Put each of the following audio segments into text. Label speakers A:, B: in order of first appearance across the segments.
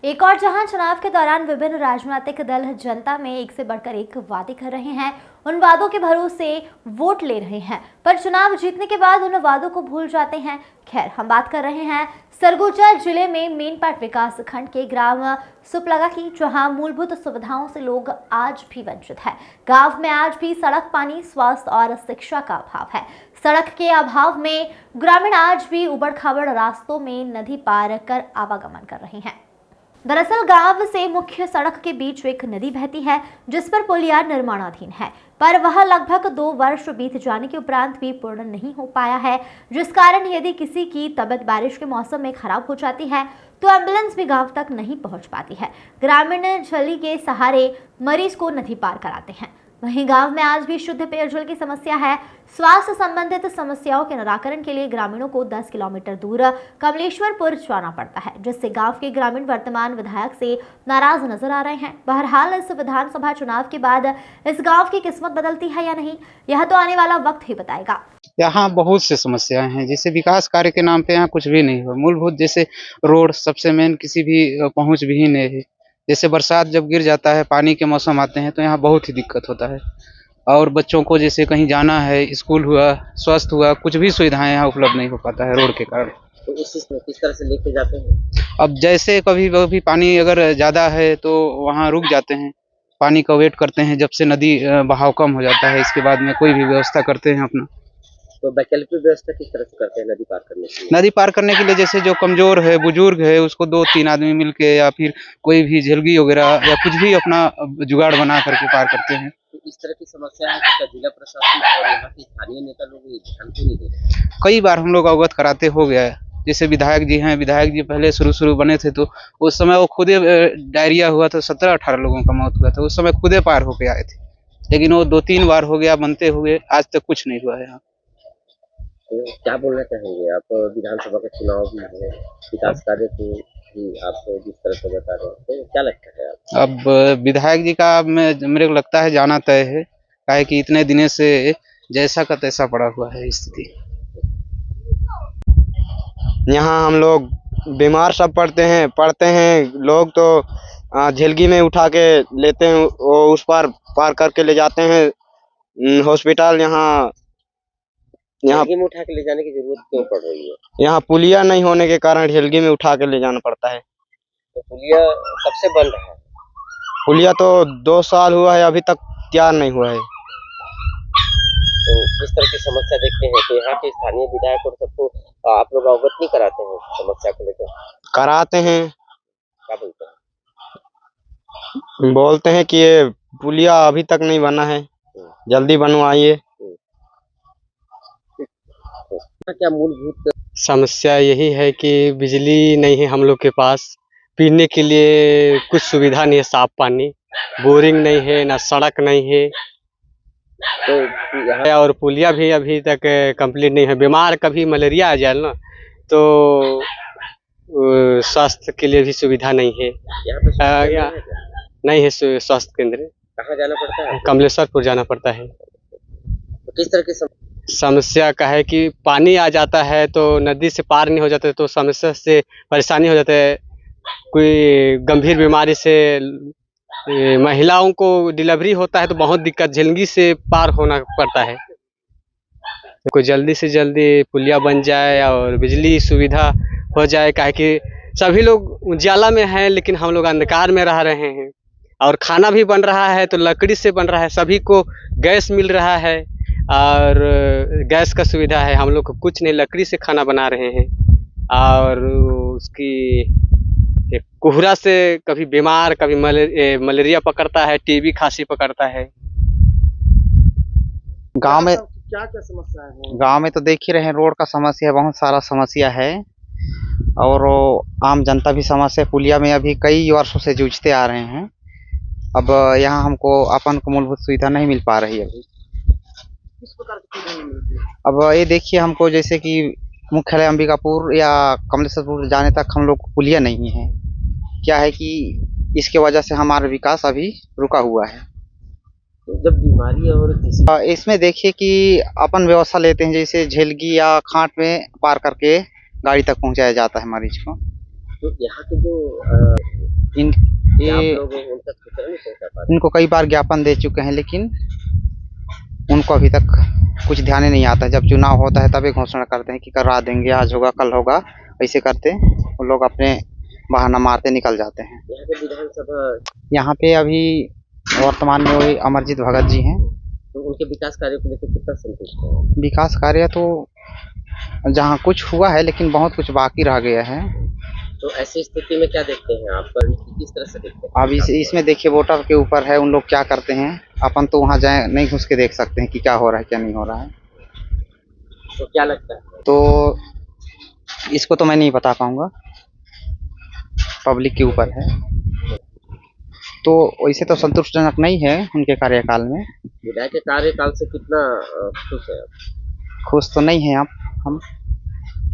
A: एक और जहां चुनाव के दौरान विभिन्न राजनीतिक दल जनता में एक से बढ़कर एक वादे कर रहे हैं, उन वादों के भरोसे वोट ले रहे हैं, पर चुनाव जीतने के बाद उन वादों को भूल जाते हैं। खैर, हम बात कर रहे हैं सरगुजा जिले में मेनपाट विकास खंड के ग्राम सुपलगा की, जहां मूलभूत सुविधाओं से लोग आज भी वंचित है। गांव में आज भी सड़क, पानी, स्वास्थ्य और शिक्षा का अभाव है। सड़क के अभाव में ग्रामीण आज भी उबड़-खाबड़ रास्तों में नदी पार कर आवागमन कर रहे हैं। दरअसल गांव से मुख्य सड़क के बीच एक नदी बहती है, जिस पर पुलिया निर्माणाधीन है, पर वह लगभग 2 वर्ष बीत जाने के उपरांत भी पूर्ण नहीं हो पाया है, जिस कारण यदि किसी की तबीयत बारिश के मौसम में खराब हो जाती है तो एम्बुलेंस भी गांव तक नहीं पहुंच पाती है। ग्रामीण झली के सहारे मरीज को नदी पार कराते हैं। वहीं गांव में आज भी शुद्ध पेयजल की समस्या है। स्वास्थ्य संबंधित समस्याओं के निराकरण के लिए ग्रामीणों को 10 किलोमीटर दूर कमलेश्वरपुर जाना पड़ता है, जिससे गांव के ग्रामीण वर्तमान विधायक से नाराज नजर आ रहे हैं। बहरहाल इस विधानसभा चुनाव के बाद इस गांव की किस्मत बदलती है या नहीं, यह तो आने वाला वक्त ही बताएगा।
B: यहाँ बहुत से समस्याएं हैं, जैसे विकास कार्य के नाम पे यहाँ कुछ भी नहीं हुआ। मूलभूत जैसे रोड सबसे मेन, किसी भी पहुंच भी नहीं है। जैसे बरसात जब गिर जाता है, पानी के मौसम आते हैं तो यहाँ बहुत ही दिक्कत होता है। और बच्चों को जैसे कहीं जाना है, स्कूल हुआ, स्वास्थ्य हुआ, कुछ भी सुविधाएं यहाँ उपलब्ध नहीं हो पाता है रोड के कारण।
C: तो किस तरह से लेके जाते हैं?
B: अब जैसे कभी पानी अगर ज़्यादा है तो वहाँ रुक जाते हैं, पानी का वेट करते हैं जब से नदी बहाव कम हो जाता है, इसके बाद में कोई भी व्यवस्था करते हैं अपना।
C: तो वैकल्पिक व्यवस्था किस तरह से करते हैं नदी पार करने के लिए?
B: नदी पार करने के लिए जैसे जो कमजोर है, बुजुर्ग है, उसको 2-3 आदमी मिलके या फिर कोई भी झेलगी वगैरह या कुछ भी अपना जुगाड़ बना करके पार करते हैं।
C: तो इस तरह की समस्या है कि जिला प्रशासन और यहाँ के स्थानीय नेता लोग ध्यान क्यों नहीं दे रहे?
B: कई बार हम लोग अवगत कराते हो गया है। जैसे विधायक जी हैं, विधायक जी पहले शुरू बने थे तो उस समय वो खुदे डायरिया हुआ था, 17-18 लोगों का मौत हुआ था, उस समय खुदे पार होके आए थे। लेकिन वो 2-3 बार हो गया बनते हुए, आज तक कुछ नहीं हुआ है यहाँ।
C: तो क्या बोलना चाहेंगे आप? विधानसभा का चुनाव भी है, विकास कार्य को भी आप जिस तरह से बता रहे हैं, तो क्या लगता है आप?
B: अब विधायक जी का मेरे को लगता है जाना तय है, काहे कि इतने दिनों से जैसा का तैसा पड़ा हुआ है स्थिति।
D: यहाँ हम लोग बीमार सब पड़ते हैं लोग तो झिलगी में उठा के लेते हैं, वो उस पार करके ले जाते हैं हॉस्पिटल। यहाँ
C: झिलगी में उठा के ले जाने की जरूरत क्यों पड़ रही है?
D: यहाँ पुलिया नहीं होने के कारण झिलगी में उठा के ले जाना पड़ता है।
C: तो पुलिया कब से बन रहा है?
D: पुलिया तो 2 साल हुआ है, अभी तक तैयार नहीं हुआ है।
C: तो किस तरह की समस्या देखते हैं? तो यहाँ के स्थानीय विधायक और सबको आप लोग अवगत नहीं कराते हैं समस्या को लेकर?
D: कराते हैं,
C: क्या बोलते हैं?
D: बोलते हैं कि ये पुलिया अभी तक नहीं बना है, जल्दी बनवाइए।
C: क्या मूलभूत
D: समस्या यही है कि बिजली नहीं है हम लोग के पास, पीने के लिए कुछ सुविधा नहीं है, साफ पानी, बोरिंग नहीं है, ना सड़क नहीं है।
C: तो यहाँ
D: और पुलिया भी अभी तक कंप्लीट नहीं है। बीमार कभी मलेरिया आ जाए ना तो स्वास्थ्य के लिए भी सुविधा नहीं है।
C: यहाँ पे
D: यहाँ नहीं है स्वास्थ्य केंद्र।
C: कहाँ जाना पड़ता है?
D: कमलेश्वरपुर जाना पड़ता है।
C: तो किस तरह की
D: समस्या का है कि पानी आ जाता है तो नदी से पार नहीं हो जाता, तो समस्या से परेशानी हो जाता है। कोई गंभीर बीमारी से महिलाओं को डिलीवरी होता है तो बहुत दिक्कत, झिलगी से पार होना पड़ता है। कोई जल्दी से जल्दी पुलिया बन जाए और बिजली सुविधा हो जाए, काहे कि सभी लोग उजाला में हैं लेकिन हम लोग अंधकार में रह रहे हैं। और खाना भी बन रहा है तो लकड़ी से बन रहा है, सभी को गैस मिल रहा है और गैस का सुविधा है, हम लोग को कुछ नहीं, लकड़ी से खाना बना रहे हैं। और उसकी कोहरा से कभी बीमार, कभी मलेरिया पकड़ता है, टीबी खांसी पकड़ता है।
B: गांव में
C: क्या समस्या है?
B: गांव में तो देख ही रहे हैं, रोड का समस्या है, बहुत सारा समस्या है। और आम जनता भी समस्या, पुलिया में अभी कई वर्षों से जूझते आ रहे हैं। अब यहाँ हमको अपन को मूलभूत सुविधा नहीं मिल पा रही है अभी।
C: किस प्रकार की सुविधा मिलती है?
B: अब ये देखिए, हमको जैसे कि मुख्यालय अंबिकापुर या कमलेश्वरपुर जाने तक हम लोग को पुलिया नहीं है। क्या है कि इसके वजह से हमारा विकास अभी रुका हुआ है।
C: तो जब बीमारी और किसी
B: इसमें देखिए कि अपन व्यवस्था लेते हैं, जैसे झेलगी या खाट में पार करके गाड़ी तक पहुंचाया जाता है मरीज को।
C: तो यहाँ के जो
B: इन
C: क्या आप
B: ये
C: लोग उन तक सूचना नहीं पहुंचा पाते?
B: इनको कई बार ज्ञापन दे चुके हैं, लेकिन उनको अभी तक कुछ ध्यान ही नहीं आता। जब चुनाव होता है तभी घोषणा करते हैं कि करा देंगे, आज होगा कल होगा, ऐसे करते वो लोग अपने बहाना मारते निकल जाते हैं।
C: यहाँ पे विधानसभा,
B: यहाँ पे अभी वर्तमान में वही अमरजीत भगत जी हैं।
C: तो उनके विकास कार्यों को लेकर कितना संतुष्ट है?
B: विकास कार्य तो जहाँ कुछ हुआ है, लेकिन बहुत कुछ बाकी रह गया है।
C: तो ऐसी स्थिति में क्या देखते हैं आप, किस तरह से देखते हैं?
B: अब इसमें देखिए वोटर के ऊपर है, उन लोग क्या करते हैं। अपन तो वहाँ जाए नहीं, घुस के देख सकते हैं कि क्या हो रहा है क्या नहीं हो रहा है।
C: तो क्या लगता है?
B: तो इसको तो मैं नहीं बता पाऊंगा, पब्लिक के ऊपर है। तो वैसे तो संतुष्टिजनक नहीं है उनके कार्यकाल में।
C: विधायक के कार्यकाल से कितना खुश है आप?
B: खुश तो नहीं है आप हम।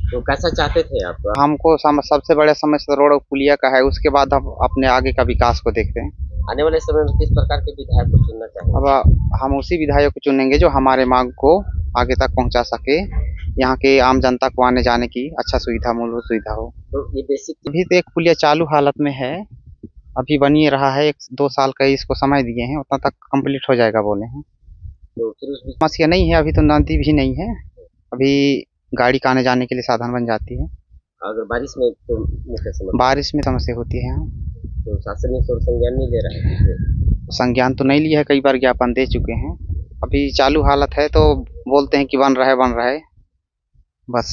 C: तो कैसा चाहते थे आप?
B: हमको सबसे बड़ा समस्या रोड और पुलिया का है, उसके बाद हम अपने आगे का विकास को देखते हैं।
C: आने वाले समय में किस प्रकार के विधायक को चुनना चाहिए?
B: अब हम उसी विधायक को चुनेंगे जो हमारे मांग को आगे तक पहुंचा सके, यहाँ के आम जनता को आने जाने की अच्छा सुविधा, मूलभूत सुविधा हो।
C: तो ये बेसिक,
B: अभी तो एक पुलिया चालू हालत में है, अभी बन ही रहा है। 1-2 साल का इसको समय दिए हैं, उतना तक कंप्लीट हो जाएगा बोले हैं।
C: तो फिर उस
B: समस्या नहीं है, अभी तो नदी भी नहीं है, अभी गाड़ी का आने जाने के लिए साधन बन जाती है।
C: अगर बारिश में तो मुख्य समस्या,
B: बारिश में समस्या होती है यहाँ।
C: तो शासन इस ओर संज्ञान नहीं ले रहा है?
B: संज्ञान तो नहीं लिया है, कई बार ज्ञापन दे चुके हैं। अभी चालू हालत है तो बोलते हैं कि बन रहा है बस।